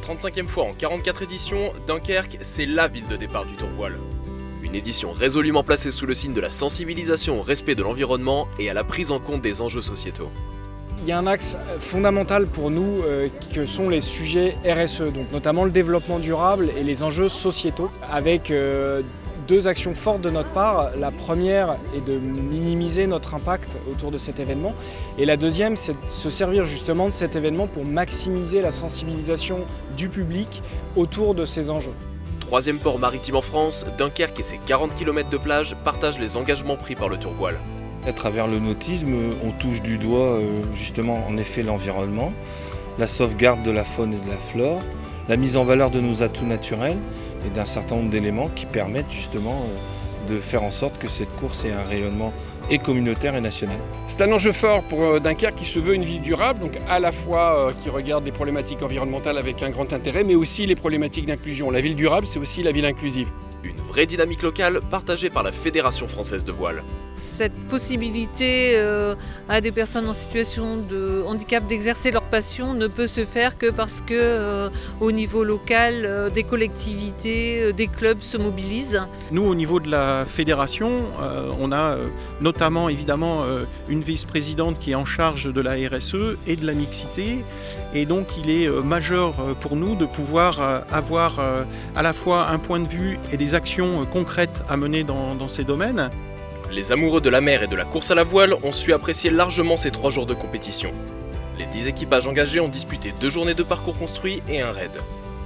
35e fois en 44 éditions, Dunkerque, c'est la ville de départ du Tourvoile. Une édition résolument placée sous le signe de la sensibilisation au respect de l'environnement et à la prise en compte des enjeux sociétaux. Il y a un axe fondamental pour nous que sont les sujets RSE, donc notamment le développement durable et les enjeux sociétaux, avec deux actions fortes de notre part. La première est de minimiser notre impact autour de cet événement, et la deuxième, c'est de se servir justement de cet événement pour maximiser la sensibilisation du public autour de ces enjeux. Troisième port maritime en France, Dunkerque et ses 40 km de plage partagent les engagements pris par le Tourvoile. À travers le nautisme, on touche du doigt justement en effet l'environnement, la sauvegarde de la faune et de la flore, la mise en valeur de nos atouts naturels et d'un certain nombre d'éléments qui permettent justement de faire en sorte que cette course ait un rayonnement et communautaire et national. C'est un enjeu fort pour Dunkerque qui se veut une ville durable, donc à la fois qui regarde les problématiques environnementales avec un grand intérêt, mais aussi les problématiques d'inclusion. La ville durable, c'est aussi la ville inclusive. Une vraie dynamique locale partagée par la Fédération française de voile. Cette possibilité à des personnes en situation de handicap d'exercer leur passion ne peut se faire que parce que au niveau local, des collectivités, des clubs se mobilisent. Nous, au niveau de la fédération, on a notamment évidemment une vice-présidente qui est en charge de la RSE et de la mixité. Et donc il est majeur pour nous de pouvoir avoir à la fois un point de vue et des actions concrètes à mener dans ces domaines. Les amoureux de la mer et de la course à la voile ont su apprécier largement ces 3 jours de compétition. Les 10 équipages engagés ont disputé 2 journées de parcours construits et un raid.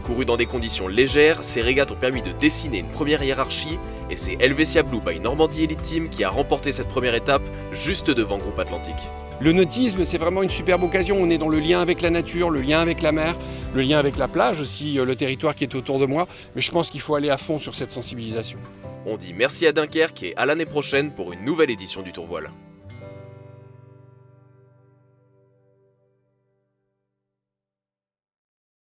Courus dans des conditions légères, ces régates ont permis de dessiner une première hiérarchie et c'est Helvetia Blue by Normandie Elite Team qui a remporté cette première étape juste devant Groupe Atlantique. Le nautisme, c'est vraiment une superbe occasion. On est dans le lien avec la nature, le lien avec la mer, le lien avec la plage aussi, le territoire qui est autour de moi. Mais je pense qu'il faut aller à fond sur cette sensibilisation. On dit merci à Dunkerque et à l'année prochaine pour une nouvelle édition du Tourvoile.